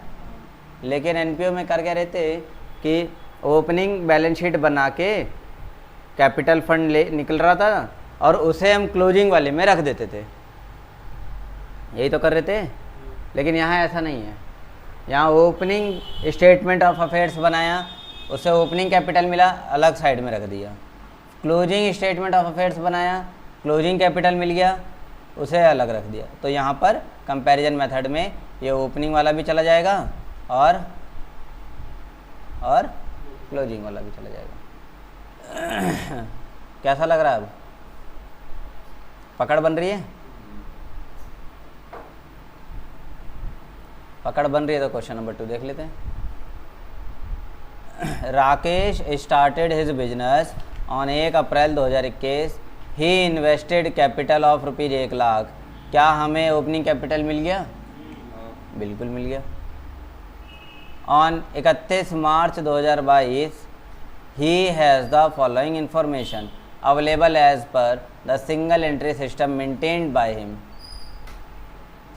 A: लेकिन एनपीओ में कर क्या रहते कि ओपनिंग बैलेंस शीट बना के कैपिटल फंड ले निकल रहा था और उसे हम क्लोजिंग वाले में रख देते थे, यही तो कर रहे थे। लेकिन यहाँ ऐसा नहीं है, यहाँ ओपनिंग स्टेटमेंट ऑफ अफेयर्स बनाया, उसे ओपनिंग कैपिटल मिला, अलग साइड में रख दिया। क्लोजिंग स्टेटमेंट ऑफ अफेयर्स बनाया, क्लोजिंग कैपिटल मिल गया, उसे अलग रख दिया। तो यहाँ पर कंपैरिजन मेथड में ये ओपनिंग वाला भी चला जाएगा और क्लोजिंग वाला भी चला जाएगा। कैसा लग रहा है? अब पकड़ बन रही है? पकड़ बन रही है तो क्वेश्चन नंबर 2 देख लेते हैं। Rakesh started his business on 1 April 2021। He invested capital of ₹1 lakh. क्या हमें ओपनिंग कैपिटल मिल गया? बिल्कुल मिल गया। On 31 March 2022 he has the following information available as per the single entry system maintained by him.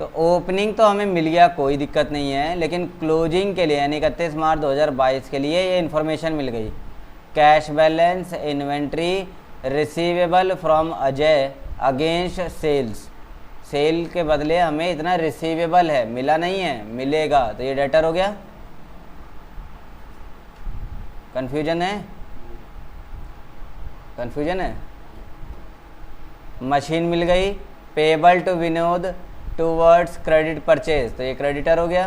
A: तो ओपनिंग तो हमें मिल गया, कोई दिक्कत नहीं है, लेकिन क्लोजिंग के लिए यानी 31 मार्च 2022 के लिए ये इन्फॉर्मेशन मिल गई। Cash balance, inventory, receivable from Ajay against sales. Sale के बदले हमें इतना रिसीवेबल है, मिला नहीं है, मिलेगा, तो ये डेटर हो गया। कन्फ्यूजन है? कन्फ्यूजन है? मशीन मिल गई, payable to Vinod towards credit purchase, तो ये क्रेडिटर हो गया।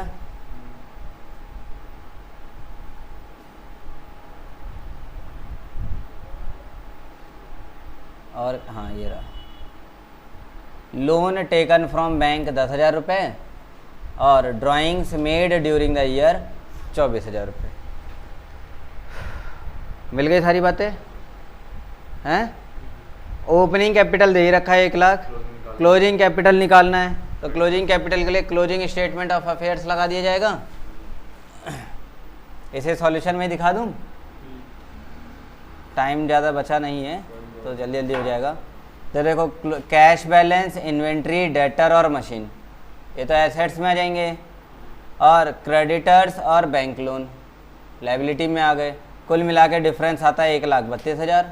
A: और हाँ ये रहा, लोन टेकन फ्रॉम बैंक 10,000 रुपये और drawings made during the year 24,000 रुपये। मिल गई सारी बातें हैं। ओपनिंग कैपिटल दे ही रखा है 1 लाख, क्लोजिंग कैपिटल निकालना है, तो क्लोजिंग कैपिटल के लिए क्लोजिंग स्टेटमेंट ऑफ अफेयर्स लगा दिया जाएगा। इसे सॉल्यूशन में दिखा दूं, टाइम ज़्यादा बचा नहीं है तो जल्दी जल्दी हो जाएगा। तो देखो, कैश बैलेंस, इन्वेंट्री, डेटर और मशीन, ये तो एसेट्स में आ जाएंगे, और क्रेडिटर्स और बैंक लोन लाइबिलिटी में आ गए। कुल मिला के डिफरेंस आता है 1,32,000।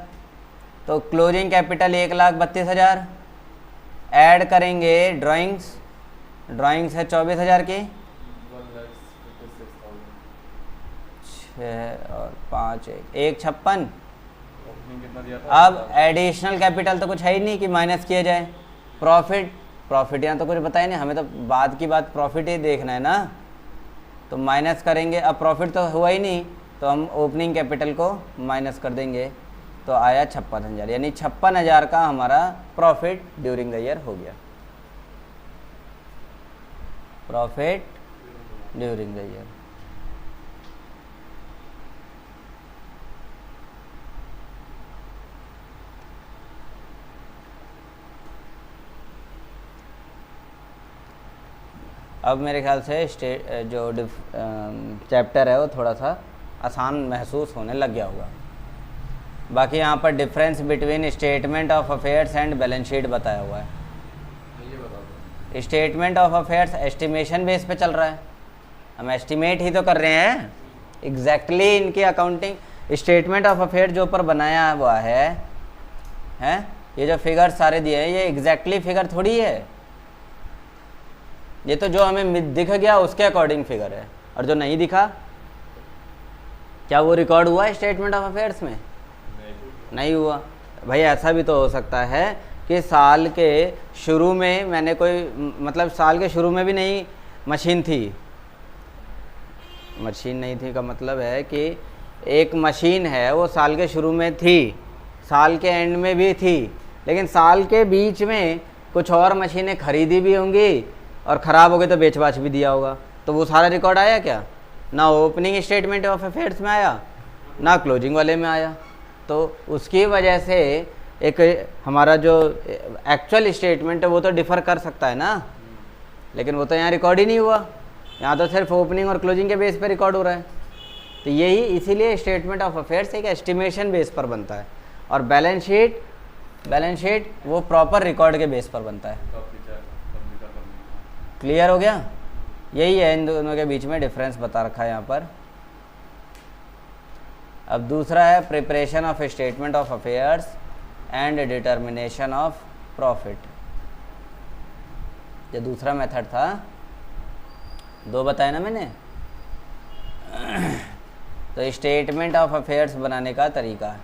A: तो क्लोजिंग कैपिटल 1,32,000, ऐड करेंगे ड्राइंग्स, ड्राइंग्स है 24,000 की, 6 और 5 1 56। अब एडिशनल कैपिटल तो कुछ है ही नहीं कि माइनस किया जाए। प्रॉफिट यहाँ तो कुछ बताया नहीं, हमें तो बाद की बात प्रॉफिट ही देखना है ना, तो माइनस करेंगे। अब प्रॉफिट तो हुआ ही नहीं, तो हम ओपनिंग कैपिटल को माइनस कर देंगे। तो आया 56,000, यानी 56,000 का हमारा प्रॉफिट ड्यूरिंग द ईयर हो गया, प्रॉफिट ड्यूरिंग द ईयर। अब मेरे ख्याल से जो चैप्टर है वो थोड़ा सा आसान महसूस होने लग गया होगा। बाकी यहाँ पर difference between statement of affairs and balance sheet बताया हुआ है।
B: ये बता दो।
A: Statement of affairs estimation base पे चल रहा है, हम एस्टिमेट ही तो कर रहे हैं एग्जैक्टली इनकी अकाउंटिंग। स्टेटमेंट ऑफ अफेयर जो ऊपर बनाया हुआ है ये जो फिगर सारे दिए हैं ये एग्जैक्टली फिगर थोड़ी है, ये तो जो हमें दिख गया उसके अकॉर्डिंग फिगर है, और जो नहीं दिखा क्या वो रिकॉर्ड हुआ है स्टेटमेंट ऑफ अफेयर्स में? नहीं हुआ। भाई ऐसा भी तो हो सकता है कि साल के शुरू में मैंने कोई मतलब साल के शुरू में भी नहीं मशीन थी, मशीन नहीं थी का मतलब है कि एक मशीन है वो साल के शुरू में थी, साल के एंड में भी थी, लेकिन साल के बीच में कुछ और मशीनें खरीदी भी होंगी और ख़राब हो गए तो बेच बाच भी दिया होगा, तो वो सारा रिकॉर्ड आया क्या? ना ओपनिंग स्टेटमेंट ऑफ अफेयर्स में आया ना क्लोजिंग वाले में आया। तो उसकी वजह से एक हमारा जो एक्चुअल स्टेटमेंट है वो तो डिफ़र कर सकता है ना, लेकिन वो तो यहाँ रिकॉर्ड ही नहीं हुआ, यहाँ तो सिर्फ ओपनिंग और क्लोजिंग के बेस पे रिकॉर्ड हो रहा है। तो यही इसीलिए स्टेटमेंट ऑफ अफेयर्स एक एस्टिमेशन बेस पर बनता है, और बैलेंस शीट वो प्रॉपर रिकॉर्ड के बेस पर बनता है। क्लियर हो गया? यही है इन दोनों के बीच में डिफरेंस बता रखा है यहाँ पर। अब दूसरा है preparation of statement of affairs and determination of profit. ये दूसरा मेथड था, दो बताए ना मैंने। तो स्टेटमेंट ऑफ अफेयर्स बनाने का तरीका है,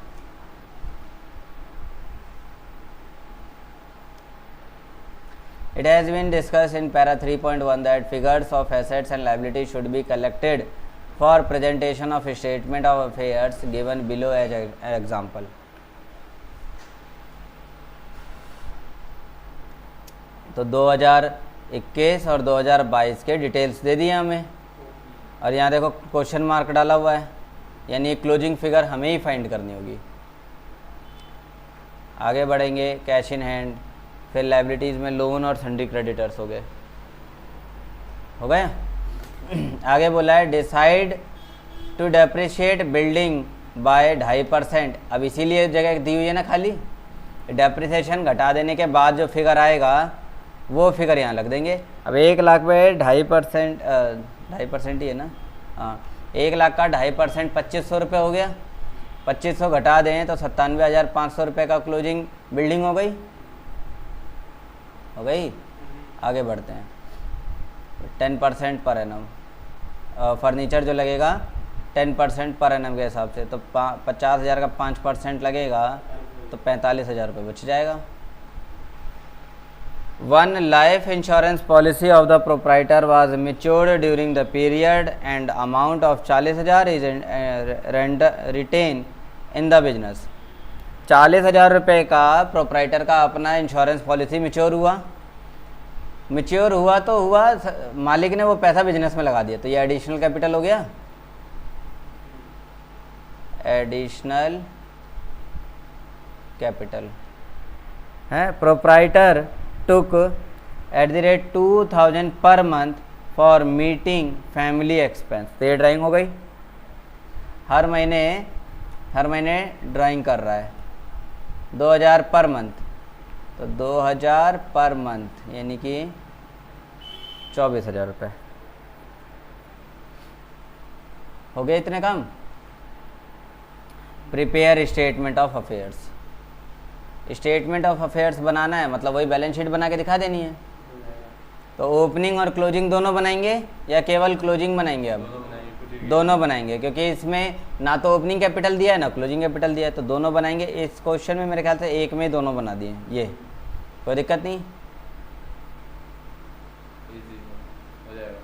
A: it has been discussed in para 3.1 that figures of assets and liabilities should be collected for presentation of statement of affairs given below as an example। तो 2021 और 2022 के डिटेल्स दे दिए हमें, और यहाँ देखो क्वेश्चन मार्क डाला हुआ है, यानी क्लोजिंग फिगर हमें ही फाइंड करनी होगी। आगे बढ़ेंगे, कैश इन हैंड, फिर लाइबिलिटीज़ में लोन और सन्डी क्रेडिटर्स हो गए। आगे बोला है decide to depreciate building by 2.5%। अब इसीलिए जगह दी हुई है ना खाली, डेप्रिसिएशन घटा देने के बाद जो फिगर आएगा वो फिगर यहाँ लग देंगे। अब 1 लाख पे 2.5% ही है ना, हाँ 1 लाख का 2.5% 2500 रुपये हो गया, 2500 घटा दें तो 97,500 रुपये का क्लोजिंग बिल्डिंग हो गई। आगे बढ़ते हैं, 10% पर एनम फर्नीचर जो लगेगा 10% पर एनम के हिसाब से, तो 50,000 का 5% लगेगा तो 45,000 रुपये बच जाएगा। 1 life insurance policy of the proprietor was matured during the period and amount of 40,000 is retain in the business. 40,000 रुपये का प्रोप्राइटर का अपना इंश्योरेंस पॉलिसी मैच्योर हुआ तो हुआ, मालिक ने वो पैसा बिजनेस में लगा दिया, तो ये एडिशनल कैपिटल हो गया। एडिशनल कैपिटल है। Proprietor took @2,000 per month for meeting family expense. तो ये ड्राइंग हो गई, हर महीने ड्राइंग कर रहा है 2,000 पर मंथ, तो 2,000 पर मंथ यानी कि 24,000 रुपये हो गए। इतने कम। Prepare statement of affairs. Statement of affairs बनाना है मतलब वही बैलेंस शीट बना के दिखा देनी है। तो ओपनिंग और क्लोजिंग दोनों बनाएंगे या केवल क्लोजिंग बनाएंगे? अब दोनों बनाएंगे, क्योंकि इसमें ना तो ओपनिंग कैपिटल दिया है ना क्लोजिंग कैपिटल दिया है, तो दोनों बनाएंगे। इस क्वेश्चन में मेरे ख्याल से एक में दोनों बना दिए, ये कोई दिक्कत नहीं।
B: हो जाएगा।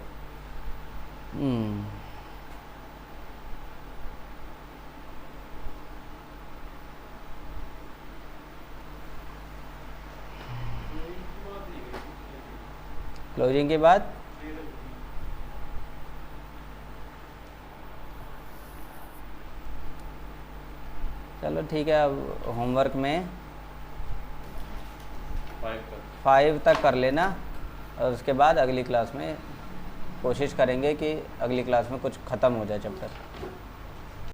A: क्लोजिंग के बाद चलो ठीक है, अब होमवर्क में 5 तक कर लेना, और उसके बाद अगली क्लास में कोशिश करेंगे कि अगली क्लास में कुछ ख़त्म हो जाए चैप्टर।